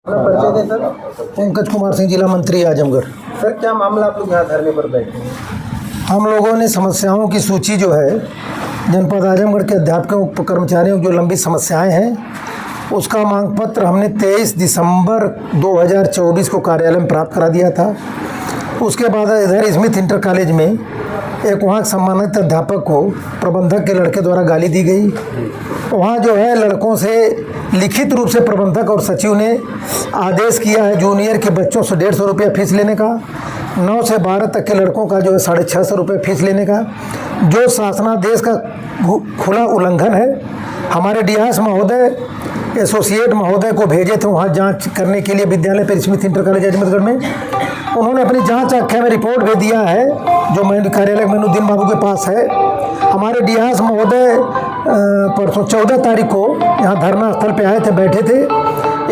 परिचय दें सर। पंकज कुमार सिंह, जिला मंत्री आजमगढ़। सर क्या मामला आप लोग यहाँ धरने पर बैठे हैं? हम लोगों ने समस्याओं की सूची जो है जनपद आजमगढ़ के अध्यापकों कर्मचारियों की जो लंबी समस्याएं हैं उसका मांग पत्र हमने 23 दिसंबर 2024 को कार्यालय में प्राप्त करा दिया था। उसके बाद इधर स्मिथ इंटर कॉलेज में एक वहाँ सम्मानित अध्यापक को प्रबंधक के लड़के द्वारा गाली दी गई। वहाँ जो है लड़कों से लिखित रूप से प्रबंधक और सचिव ने आदेश किया है जूनियर के बच्चों से 150 रुपया फीस लेने का, 9 से 12 तक के लड़कों का जो है 650 रुपये फीस लेने का, जो शासनादेश का खुला उल्लंघन है। हमारे डीआईएस महोदय एसोसिएट महोदय को भेजे थे वहाँ जांच करने के लिए विद्यालय पर स्मिथ इंटर कॉलेज अजमतगढ़ में। उन्होंने अपनी जांच आख्या में रिपोर्ट भेज दिया है जो कार्यालय मैनुद्दीन बाबू के पास है। हमारे डीआईएस महोदय परसों 14 तारीख को यहाँ धरना स्थल पे आए थे, बैठे थे,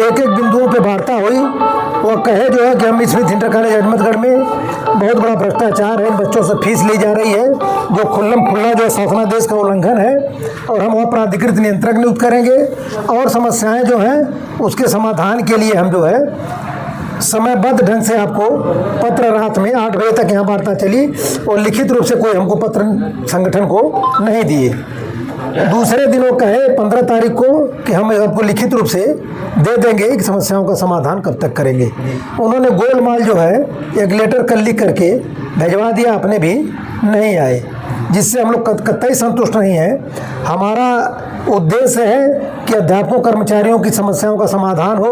एक एक बिंदुओं पे वार्ता हुई। वह कहे जो है कि हम स्मिथ इंटर कॉलेज अजमतगढ़ में बहुत बड़ा भ्रष्टाचार है, बच्चों से फीस ली जा रही है जो खुला जो शासनादेश का उल्लंघन है, और हम वहाँ प्राधिकृत नियंत्रक नियुक्त करेंगे और समस्याएं जो हैं उसके समाधान के लिए हम जो है समयबद्ध ढंग से आपको पत्र रात में 8 बजे तक यहाँ वार्ता चली और लिखित रूप से कोई हमको पत्र संगठन को नहीं दिए। दूसरे दिनों कहे 15 तारीख को कि हम आपको लिखित रूप से दे देंगे कि समस्याओं का समाधान कब तक करेंगे। उन्होंने गोलमाल जो है एक लेटर कल लिख करके भिजवा दिया, अपने भी नहीं आए, जिससे हम लोग कतई संतुष्ट नहीं हैं। हमारा उद्देश्य है कि अध्यापकों कर्मचारियों की समस्याओं का समाधान हो।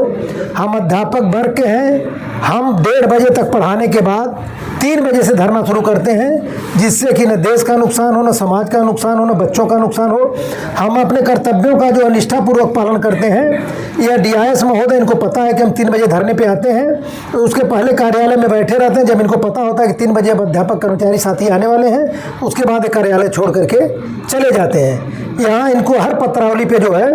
हम अध्यापक वर्ग के हैं, हम 1:30 बजे तक पढ़ाने के बाद 3 बजे से धरना शुरू करते हैं, जिससे कि न देश का नुकसान हो, न समाज का नुकसान हो, न बच्चों का नुकसान हो। हम अपने कर्तव्यों का जो निष्ठापूर्वक पालन करते हैं। यह डीआईएस महोदय, इनको पता है कि हम 3 बजे धरने पे आते हैं, तो उसके पहले कार्यालय में बैठे रहते हैं। जब इनको पता होता है कि 3 बजे अब अध्यापक कर्मचारी साथी आने वाले हैं, उसके बाद कार्यालय छोड़ करके चले जाते हैं। यहाँ इनको हर पत्रावली पे जो है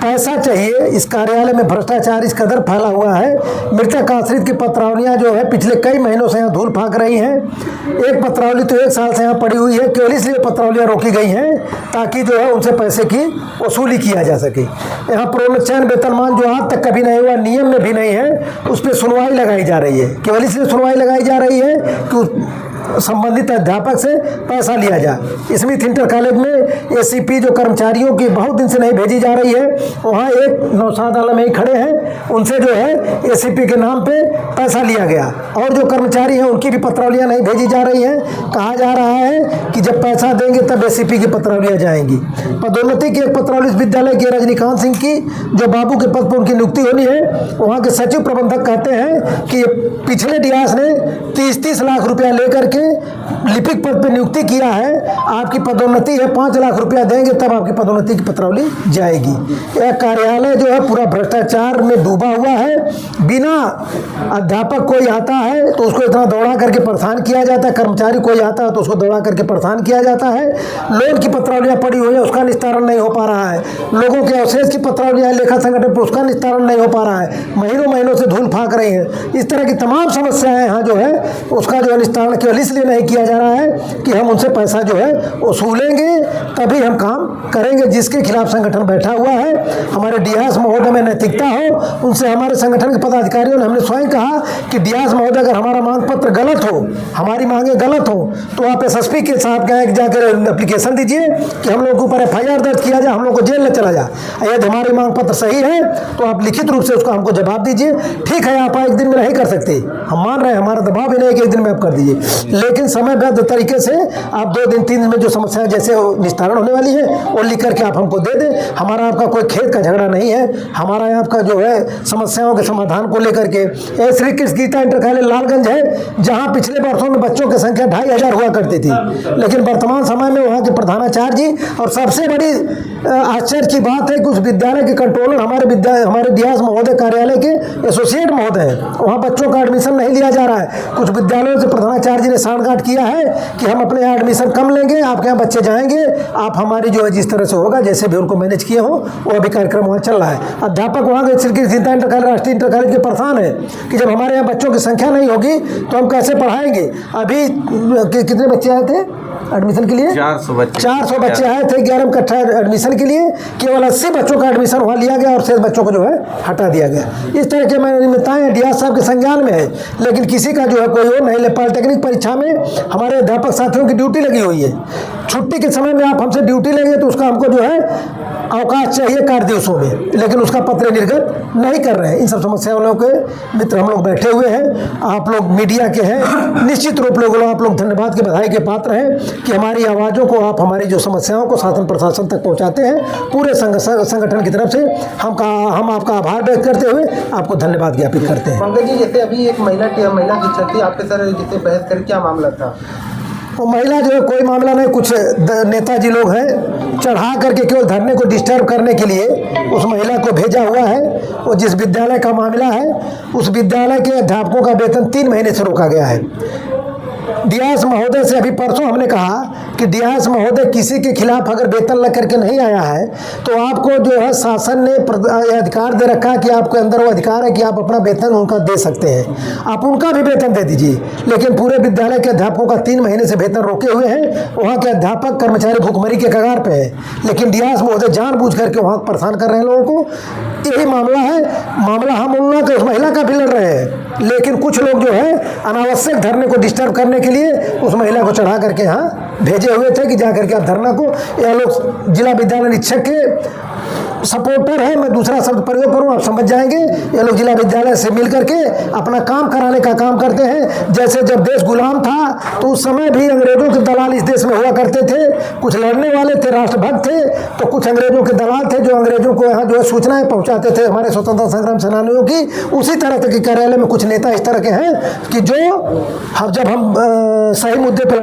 पैसा चाहिए। इस कार्यालय में भ्रष्टाचार इस कदर फैला हुआ है। मृतक आश्रित की पत्रावलियाँ जो है पिछले कई महीनों से यहाँ धूल फाक रही हैं। एक पत्रावली तो 1 साल से यहाँ पड़ी हुई है, केवल इसलिए पत्रावलियाँ रोकी गई हैं ताकि जो है उनसे पैसे की वसूली किया जा सके। यहाँ प्रोन्नयन वेतनमान जो आज तक कभी नहीं हुआ, नियम में भी नहीं है, उस पर सुनवाई लगाई जा रही है। केवल इसलिए सुनवाई लगाई जा रही है कि संबंधित अध्यापक से पैसा लिया जाए। स्मिथ इंटर कॉलेज में एसीपी जो कर्मचारियों की बहुत दिन से नहीं भेजी जा रही है, वहाँ एक नौशाद आलम ही खड़े हैं, उनसे जो है एसीपी के नाम पे पैसा लिया गया, और जो कर्मचारी हैं उनकी भी पत्रावलियाँ नहीं भेजी जा रही हैं। कहा जा रहा है कि जब पैसा देंगे तब एसीपी की पत्रावलियाँ जाएंगी। पदोन्नति की एक पत्रावली विद्यालय की रजनीकांत सिंह की जो बाबू के पद पर उनकी नियुक्ति होनी है, वहाँ के सचिव प्रबंधक कहते हैं कि पिछले डीआईएस ने 30-30 लाख रुपया लेकर के लिपिक पद पर नियुक्ति किया है, आपकी पदोन्नति है 5 लाख रुपया देंगे तब आपकी पदोन्नति की पत्रावली जाएगी। यह कार्यालय जो है पूरा भ्रष्टाचार में डूबा हुआ है। बिना अध्यापक कोई आता है तो उसको इतना दौड़ा करके परेशान किया जाता है, कर्मचारी कोई आता है तो उसको दौड़ा करके परेशान किया जाता है। लोन की पत्रावलियाँ पड़ी हुई है, उसका निस्तारण नहीं हो पा रहा है। लोगों के अवशेष की पत्रावलियाँ लेखा संगठन पर, उसका निस्तारण नहीं हो पा रहा है। महीनों से धूल फाक रही है। इस तरह की तमाम समस्याएं यहाँ जो है उसका जो निस्तारण केवल इसलिए नहीं किया जा रहा है कि हम उनसे पैसा जो है वसूलेंगे तभी हम काम करेंगे। जिसके खिलाफ संगठन बैठा हुआ है, हमारे डीआईएस महोदय में नैतिकता हो, उनसे हमारे संगठन के पदाधिकारियों ने हमने स्वयं कहा कि डीआईएस महोदय अगर हमारा मांग पत्र गलत हो, हमारी मांगे गलत हो, तो आप एसएसपी के साहब के जाकर एप्लीकेशन दीजिए कि हम लोग के ऊपर एफआईआर दर्ज किया जाए, हम लोग को जेल में चला जाए। यदि हमारे मांग पत्र सही है तो आप लिखित रूप से उसका हमको जवाब दीजिए। ठीक है, आप 1 दिन में नहीं कर सकते, हम मान रहे हैं, हमारा दबाव भी नहीं है कि 1 दिन में आप कर दीजिए, लेकिन समयबद्ध तरीके से आप 2 दिन 3 दिन में जो समस्याएं जैसे निस्तारण होने वाली है वो लिख करके आप हमको दे दें। हमारा आपका कोई खेत का झगड़ा नहीं है, हमारा आपका जो है समस्याओं के समाधान को लेकर के। श्री कृष्ण गीता इंटर कॉलेज लालगंज है, जहां पिछले वर्षों में बच्चों की संख्या 2500 हुआ करती थी, लेकिन वर्तमान समय में वहां के प्रधानाचार्य जी, और सबसे बड़ी आश्चर्य की बात है कि उस विद्यालय के कंट्रोलर हमारे डीआईएस महोदय कार्यालय के एसोसिएट महोदय हैं। वहाँ बच्चों का एडमिशन नहीं लिया जा रहा है। कुछ विद्यालयों से प्रधानाचार्य जी ने सांठगांठ किया है कि हम अपने यहाँ एडमिशन कम लेंगे, आपके यहाँ बच्चे जाएंगे, आप हमारी जो है जिस तरह से होगा, जैसे भी उनको मैनेज किए हो, वो अभी कार्यक्रम वहाँ चल रहा है। अध्यापक वहाँ के श्री कृष्ण गीता इंटर कॉलेज, राष्ट्रीय इंटर कॉलेज के परेशान है कि जब हमारे यहाँ बच्चों की संख्या नहीं होगी तो हम कैसे पढ़ाएंगे। अभी कितने बच्चे आए थे एडमिशन के लिए? 400 बच्चे आए थे। 11 में इकट्ठा एडमिशन एडमिशन के लिए केवल 80 बच्चों का एडमिशन वहाँ लिया गया और शेष बच्चों को जो है हटा दिया गया। इस तरह के अनियमितताएं डीआर साहब के संज्ञान में है, लेकिन किसी का जो है कोई और नहीं ले। पॉलिटेक्निक परीक्षा में हमारे अध्यापक साथियों की ड्यूटी लगी हुई है। छुट्टी के समय में आप हमसे ड्यूटी लेंगे तो उसका हमको जो है अवकाश चाहिए कार्य दिवसों में, लेकिन उसका पत्र निर्गत नहीं कर रहे हैं। इन सब समस्याओं के मित्र हम लोग बैठे हुए हैं। आप लोग मीडिया के हैं, निश्चित रूप लोग आप लोग धन्यवाद के बधाई के पात्र हैं कि हमारी आवाज़ों को आप हमारी जो समस्याओं को शासन प्रशासन तक पहुंचाते हैं। पूरे संगठन की तरफ से हम आपका आभार व्यक्त करते हुए आपको धन्यवाद ज्ञापित करते हैं। पंकज जी, जैसे अभी एक महिला शिक्षक थी आपके सर, जिससे बहस कर क्या मामला था? वो महिला जो है कोई मामला नहीं, कुछ नेताजी लोग हैं चढ़ा करके केवल धरने को डिस्टर्ब करने के लिए उस महिला को भेजा हुआ है। वो जिस विद्यालय का मामला है उस विद्यालय के अध्यापकों का वेतन 3 महीने से रोका गया है। डीआईएस महोदय से अभी परसों हमने कहा कि डीआईएस महोदय किसी के खिलाफ अगर वेतन लग करके नहीं आया है तो आपको जो है शासन ने अधिकार दे रखा है कि आपके अंदर वो अधिकार है कि आप अपना वेतन उनका दे सकते हैं, आप उनका भी वेतन दे दीजिए। लेकिन पूरे विद्यालय के अध्यापकों का 3 महीने से वेतन रोके हुए हैं। वहाँ के अध्यापक कर्मचारी भूखमरी के कगार पे है, लेकिन डीआईएस महोदय जानबूझ करके वहाँ परेशान कर रहे हैं लोगों को। यही मामला है। मामला हम उन लोगों उस महिला का भी लड़ रहे हैं, लेकिन कुछ लोग जो है अनावश्यक धरने को डिस्टर्ब करने के लिए उस महिला को चढ़ा करके यहाँ भेजे हुए थे कि जा करके आप धरना को। यह लोग जिला विद्यालय निरीक्षक के सपोर्टर है, मैं दूसरा शब्द प्रयोग करूं आप समझ जाएंगे। ये लोग जिला विद्यालय से मिल करके अपना काम कराने का काम करते हैं। जैसे जब देश गुलाम था तो उस समय भी अंग्रेजों के दलाल इस देश में हुआ करते थे। कुछ लड़ने वाले थे, राष्ट्रभक्त थे, तो कुछ अंग्रेजों के दलाल थे जो अंग्रेजों को यहाँ जो है सूचनाएं पहुँचाते थे हमारे स्वतंत्रता संग्राम सेनानियों की। उसी तरह के कार्यालय में कुछ नेता इस तरह के हैं कि जो जब हम सही मुद्दे पर